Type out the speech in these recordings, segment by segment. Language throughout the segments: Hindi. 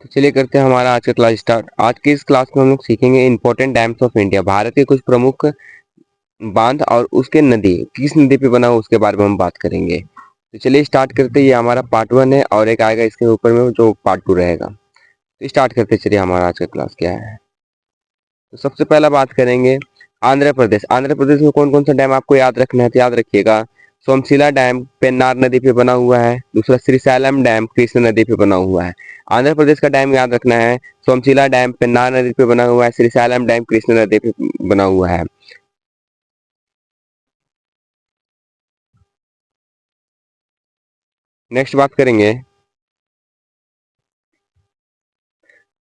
तो चलिए करते हैं हमारा आज का क्लास स्टार्ट। आज की इस क्लास में हम लोग सीखेंगे important dams of India, Bharat के कुछ प्रमुख बांध और उसके नदी किस नदी पे बना हो उसके बारे में हम बात करेंगे। तो चलिए स्टार्ट करते हैं। ये हमारा पार्ट 1 है और एक आएगा इसके ऊपर में जो पार्ट 2 रहेगा। तो स्टार्ट करते हैं। चलिए हमारा आज का क्लास क्या है। तो सबसे पहला बात करेंगे आंध्र प्रदेश। आंध्र प्रदेश में कौन कौन सा डैम आपको याद रखना है, तो याद रखिएगा सोमशिला डैम पेन्नार नदी पे बना हुआ है। दूसरा श्रीशैलम डैम कृष्ण नदी पे बना हुआ है। आंध्र प्रदेश का डैम याद रखना है सोमशिला डैम पेन्नार नदी पे बना हुआ है, श्रीशैलम डैम कृष्ण नदी पे बना हुआ है। नेक्स्ट बात करेंगे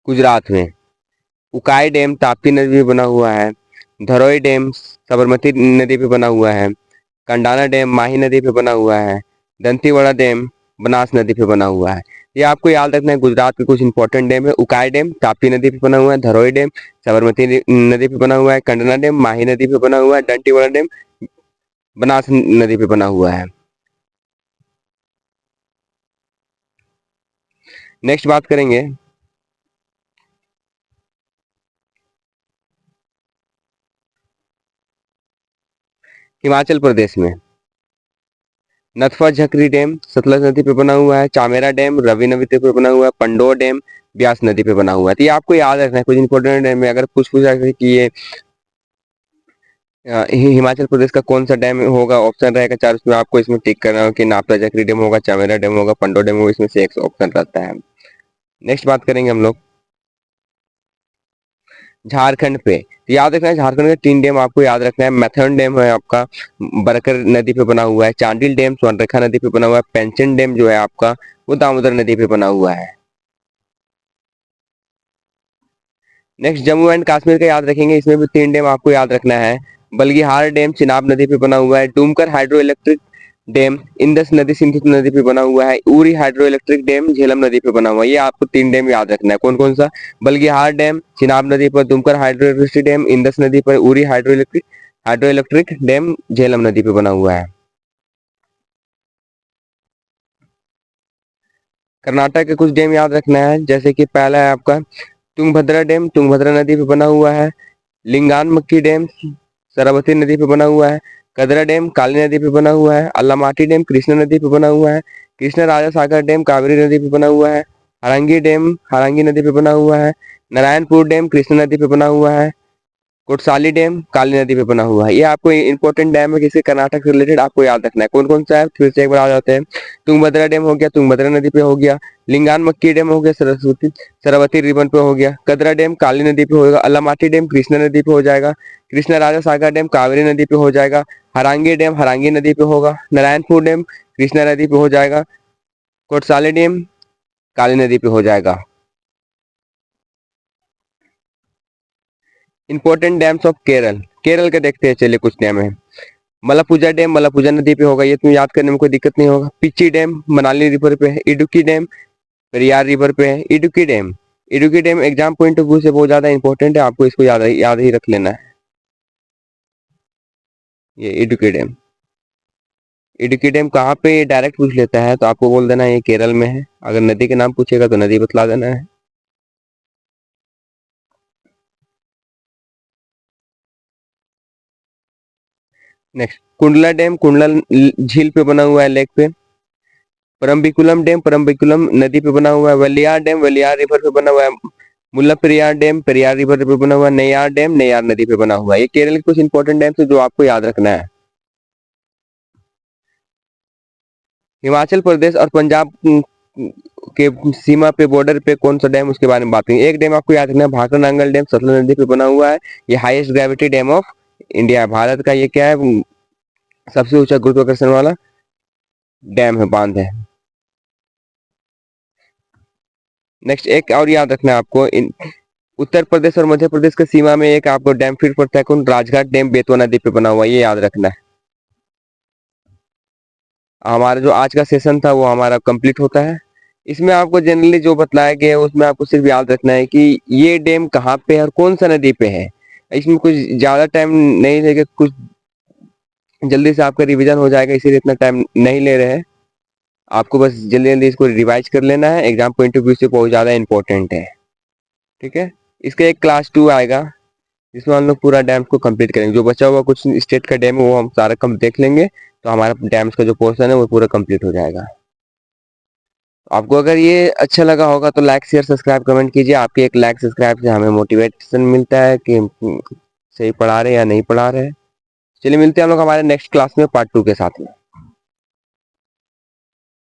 गुजरात में उकाई डैम ताप्ती नदी पे बना हुआ है। धरोई डैम साबरमती नदी पे बना हुआ है। कंडाला डैम माही नदी पे बना हुआ है। दंतीवाड़ा डैम बनास नदी पे बना हुआ है। ये आपको याद रखना है। गुजरात के कुछ इंपॉर्टेंट डैम है। उकाई डैम ताप्ती नदी पे बना हुआ है। धरोई डैम साबरमती नदी पे बना हुआ है। कंडला डैम माही नदी पे बना हुआ है। दंतीवाड़ा डैम बनास नदी पे बना हुआ है। नेक्स्ट बात करेंगे हिमाचल प्रदेश में नथवा झकरी डैम सतलज नदी पे बना हुआ है। चामेरा डैम रवि नदी पे बना हुआ है। पंडोह डैम ब्यास नदी पे बना हुआ है। तो ये आपको याद रखना है। कुछ इंपॉर्टेंट डैम में अगर कुछ पूछा जाए कि ये हिमाचल प्रदेश का कौन सा डैम होगा, ऑप्शन रहेगा चार, उसमें आपको इसमें टिक करना हो कि नापला जकरी डैम होगा, चामेरा डैम होगा, पंडो डैम होगा, इसमें से एक ऑप्शन रहता है। नेक्स्ट बात करेंगे हम लोग झारखंड पे। तो याद रखना है झारखंड के तीन डैम आपको याद रखना है। मैथन डैम है आपका बरकर नदी पे बना हुआ है। चांडिल डैम स्वर्णरेखा नदी पे बना हुआ है। पेंचन डैम जो है आपका वो दामोदर नदी पे बना हुआ है। नेक्स्ट जम्मू एंड कश्मीर का याद रखेंगे। इसमें भी तीन डैम आपको याद रखना है। बल्गिहार डैम चिनाब नदी पे बना हुआ है। डूमकर हाइड्रो इलेक्ट्रिक डैम इंदस नदी सिंधु नदी पे बना हुआ है। Uri hydro electric dam Jhelum नदी पे बना हुआ है। ये आपको तीन डैम याद रखना है। कौन कौन सा? बल्गिहार डैम चिनाब नदी पर, डूमकर हाइड्रो इलेक्ट्रिक डैम इंदस नदी पर, Uri hydro electric dam Jhelum नदी पे बना हुआ है। कर्नाटक के कुछ डैम याद रखना है। जैसे कि पहला है आपका तुंगभद्रा डैम तुंगभद्रा नदी पे बना हुआ है। लिंगान मक्की डैम सरस्वती नदी पे बना हुआ है। कदरा डैम काली नदी पे बना हुआ है। अल्लामाटी डैम कृष्णा नदी पे बना हुआ है। कृष्णा राजा सागर डैम कावेरी नदी पे बना हुआ है। हरंगी डैम हरंगी नदी पे बना हुआ है। नारायणपुर डैम कृष्णा नदी पे बना हुआ है। कोटसाली डैम काली नदी पे बना हुआ है। ये आपको इंपॉर्टेंट डैम है किसी कर्नाटक से रिलेटेड, आपको याद रखना है। कौन कौन सा है फिर से एक बार आ जाते हैं। तुंगभद्रा डैम हो गया, तुंगभद्रा नदी पे हो गया। लिंगान मक्की डैम हो गया, सरस्वती सरवती रिवर पे हो गया। कदरा डैम काली नदी पे होगा। अलामाटी डैम कृष्णा नदी पे हो जाएगा। कृष्णा राजा सागर डैम कावेरी नदी पे हो जाएगा। हरांगी डैम हरांगी नदी पे होगा। नारायणपुर डैम कृष्णा नदी पे हो जाएगा। कोटसाली डैम काली नदी पे हो जाएगा। Important dams of Kerala. Kerala के देखते हैं चलिए कुछ डैम है। मलापुजा डैम मलापुजा नदी पे होगा, ये तुम्हें याद करने में कोई दिक्कत नहीं होगा। पिच्ची डैम मनाली रिवर पे है। इडुक्की डैम पेरियार रिवर पे है। Idukki dam exam point of view से बहुत ज्यादा इंपॉर्टेंट है, आपको इसको याद ही रख लेना है। ये इडुक्की डैम कहाँ पे डायरेक्ट पूछ लेता है तो आपको बोल देना है ये केरल में है। अगर नदी के नाम पूछेगा तो नदी बतला देना है। नेक्स्ट कुंडला डैम कुंडला झील पे बना हुआ है, लेक पे। परम्बिकुलम नदी पे बना हुआ है। वलियार डैम वलियार रिवर पे बना हुआ है। मुल्ला पेरियार डैम पेरियार रिवर पे बना हुआ है। नैयार डैम नैयार नदी पे बना हुआ है। ये केरल के कुछ इंपॉर्टेंट डैम्स है जो आपको याद रखना है। हिमाचल प्रदेश और पंजाब के सीमा पे बॉर्डर पे कौन सा डैम, उसके बारे में बात करेंगे। एक डैम आपको याद रखना है भाखड़ा नांगल डैम सतलज नदी पे बना हुआ है। ये highest gravity dam of India है। भारत का ये क्या है, सबसे ऊंचा गुरुत्वाकर्षण वाला डैम है, बांध है। नेक्स्ट एक और याद रखना है आपको, उत्तर प्रदेश और मध्य प्रदेश के सीमा में एक आपको डैम फिट पड़ता है। कौन? राजघाट डैम बेतवा नदी पे बना हुआ है, ये याद रखना है। हमारा जो आज का सेशन था वो हमारा कंप्लीट होता है। इसमें आपको जनरली जो बतलाया गया है उसमें आपको सिर्फ याद रखना है कि ये डैम कहाँ पे है और कौन सा नदी पे है। इसमें कुछ ज्यादा टाइम नहीं लगेगा, कुछ जल्दी से आपका रिवीजन हो जाएगा, इसीलिए इतना टाइम नहीं ले रहे हैं। आपको बस जल्दी जल्दी इसको रिवाइज कर लेना है, एग्जाम पॉइंट ऑफ व्यू से बहुत ज़्यादा इंपॉर्टेंट है। ठीक है, इसका एक क्लास 2 आएगा जिसमें हम लोग पूरा डैम्स को कंप्लीट करेंगे। जो बचा हुआ कुछ स्टेट का डैम है वो हम सारा कम देख लेंगे, तो हमारा डैम्स का जो पोर्शन है वो पूरा कंप्लीट हो जाएगा। आपको अगर ये अच्छा लगा होगा तो लाइक शेयर सब्सक्राइब कमेंट कीजिए। आपके एक लाइक सब्सक्राइब से हमें मोटिवेशन मिलता है कि सही पढ़ा रहे या नहीं पढ़ा रहे। चलिए मिलते हैं हम लोग हमारे नेक्स्ट क्लास में पार्ट 2 के साथ में।